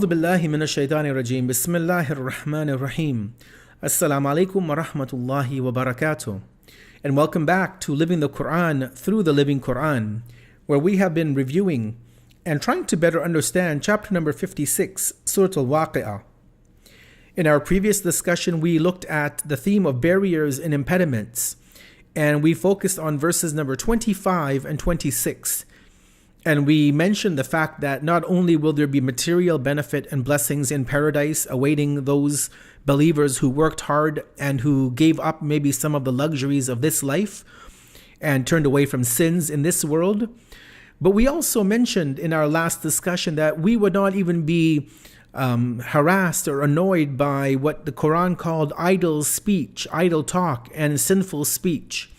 أعوذ بالله من الشيطان الرجيم بسم الله الرحمن الرحيم Assalamu alaikum wa rahmatullahi wa barakatuh. And welcome back to Living the Quran through the Living Quran, where we have been reviewing and trying to better understand chapter number 56, Surah al-Waqiyah. In our previous discussion, we looked at the theme of barriers and impediments, and we focused on verses number 25 and 26. And we mentioned the fact that not only will there be material benefit and blessings in paradise awaiting those believers who worked hard and who gave up maybe some of the luxuries of this life and turned away from sins in this world, but we also mentioned in our last discussion that we would not even be harassed or annoyed by what the Quran called idle speech, idle talk, and sinful speech.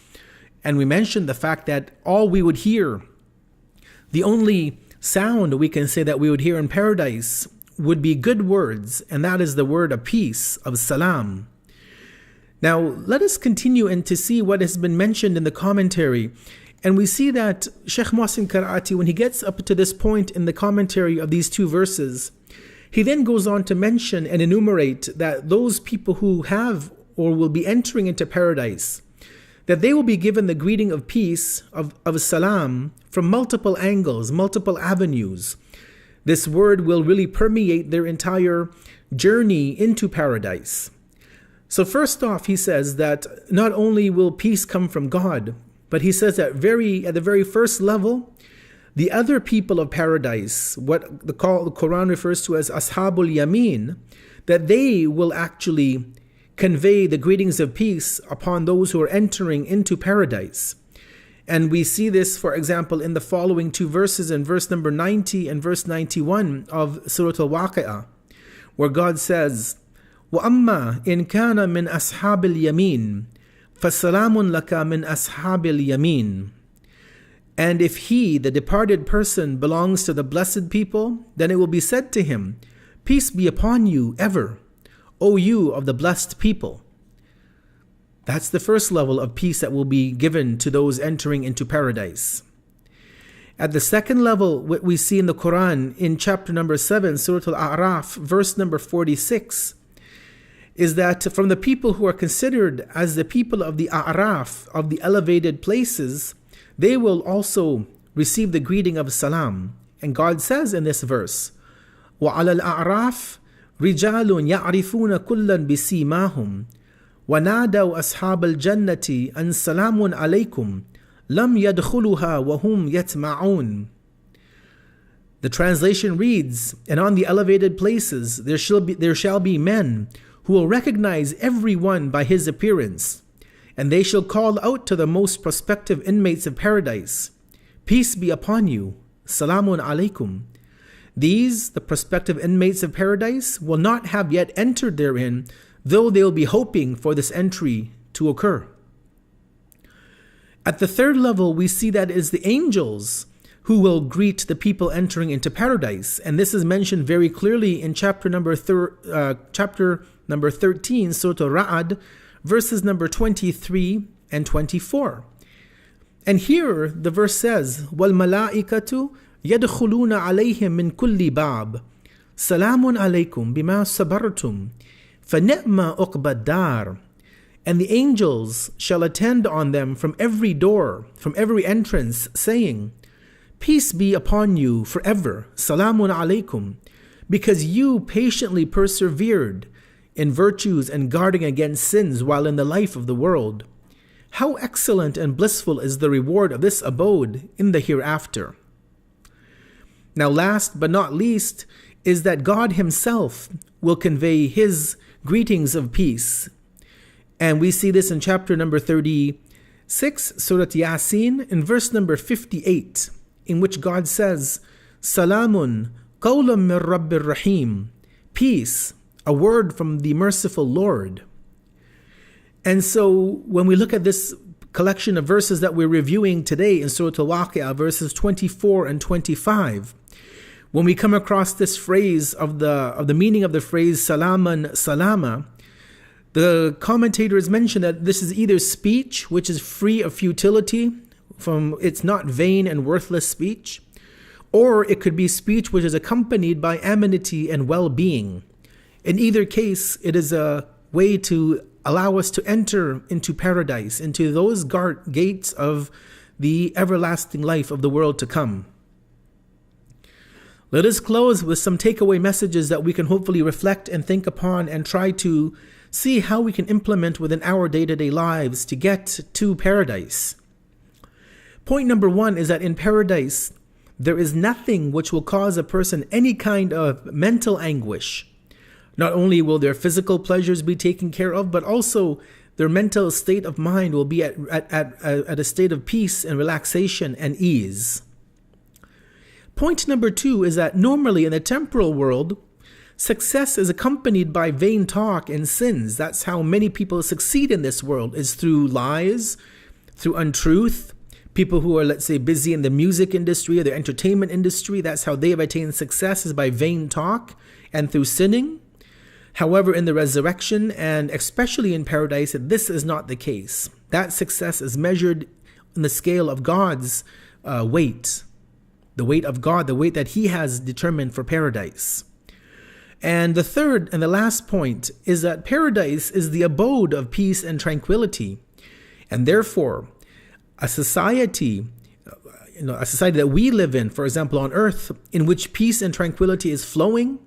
And we mentioned the fact that all we would hear, the only sound we can say that we would hear in paradise would be good words, and that is the word of peace, of salam. Now, let us continue and to see what has been mentioned in the commentary. And we see that Sheikh Mohsin Karati, when he gets up to this point in the commentary of these two verses, he then goes on to mention and enumerate that those people who have or will be entering into paradise, that they will be given the greeting of peace, of salam, from multiple angles, multiple avenues. This word will really permeate their entire journey into paradise. So first off, he says that not only will peace come from God, but he says that at the very first level, the other people of paradise, what the Quran refers to as Ashabul Yamin, that they will actually convey the greetings of peace upon those who are entering into paradise. And we see this, for example, in the following two verses, in verse number 90 and verse 91 of Surah al-Waqiyah, where God says, وَأَمَّا إِنْ كَانَ مِنْ أَصْحَابِ الْيَمِينِ فَسَلَامٌ لَكَ مِنْ أَصْحَابِ الْيَمِينِ. And if he, the departed person, belongs to the blessed people, then it will be said to him, peace be upon you ever, O you of the blessed people. That's the first level of peace that will be given to those entering into paradise. At the second level, what we see in the Quran, in chapter number 7, Surah al-A'raf, verse number 46, is that from the people who are considered as the people of the A'raf, of the elevated places, they will also receive the greeting of salam. And God says in this verse, وَعَلَى الْأَعْرَافِ رِجَالٌ يَعْرِفُونَ كُلًّا بِسِيمَاهُمْ وَنَادَوْا أَصْحَابَ الْجَنَّةِ أَنْ سَلَامٌ عَلَيْكُمْ لَمْ يَدْخُلُهَا وَهُمْ يَتْمَعُونَ. The translation reads, and on the elevated places there shall be men who will recognize everyone by his appearance, and they shall call out to the most prospective inmates of paradise, peace be upon you, salamun alaykum. These, the prospective inmates of paradise, will not have yet entered therein, though they will be hoping for this entry to occur. At the third level, we see that it is the angels who will greet the people entering into paradise. And this is mentioned very clearly in chapter number 13, Surah Ra'ad, verses number 23 and 24. And here the verse says, وَالْمَلَائِكَةُ يَدْخُلُونَ عَلَيْهِمْ مِنْ كُلِّ بَابٍ سَلَامٌ عَلَيْكُمْ بِمَا صَبَرْتُمْ فَنِعْمَ عُقْبَى الدَّارِ. And the angels shall attend on them from every door, from every entrance, saying, peace be upon you forever, salamun alaykum, because you patiently persevered in virtues and guarding against sins while in the life of the world. How excellent and blissful is the reward of this abode in the hereafter. Now, last but not least is that God himself will convey his greetings of peace. And we see this in chapter number 36, Surah Yasin, in verse number 58, in which God says, Salamun qawlan min Rabbir Rahim, peace, a word from the merciful Lord. And so when we look at this collection of verses that we're reviewing today in Surah al-Waqiyah, verses 24 and 25, when we come across this phrase of the meaning of the phrase salaman salama, the commentators mention that this is either speech which is free of futility, it's not vain and worthless speech, or it could be speech which is accompanied by amenity and well-being. In either case, it is a way to allow us to enter into paradise, into those gates of the everlasting life of the world to come. Let us close with some takeaway messages that we can hopefully reflect and think upon and try to see how we can implement within our day-to-day lives to get to paradise. Point number 1 is that in paradise, there is nothing which will cause a person any kind of mental anguish. Not only will their physical pleasures be taken care of, but also their mental state of mind will be at a state of peace and relaxation and ease. Point number 2 is that normally in the temporal world, success is accompanied by vain talk and sins. That's how many people succeed in this world, is through lies, through untruth. People who are, let's say, busy in the music industry or the entertainment industry, that's how they have attained success, is by vain talk and through sinning. However, in the resurrection and especially in paradise, this is not the case. That success is measured in the scale of God's weight, the weight of God, the weight that He has determined for paradise. And the third and the last point is that paradise is the abode of peace and tranquility. And therefore, a society that we live in, for example, on earth, in which peace and tranquility is flowing,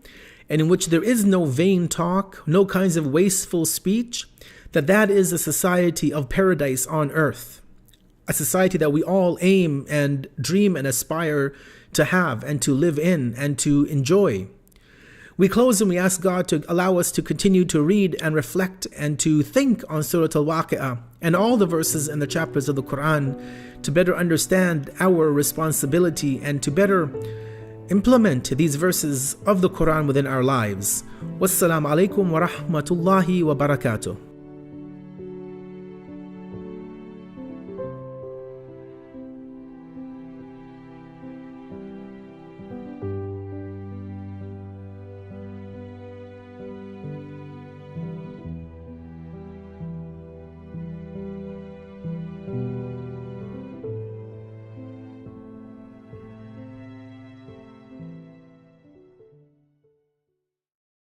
and in which there is no vain talk, no kinds of wasteful speech, that is a society of paradise on earth. A society that we all aim and dream and aspire to have and to live in and to enjoy. We close and we ask God to allow us to continue to read and reflect and to think on Surah al-Waqiyah and all the verses in the chapters of the Quran to better understand our responsibility and to better implement these verses of the Quran within our lives. Wassalamu alaikum wa rahmatullahi wa barakatuh.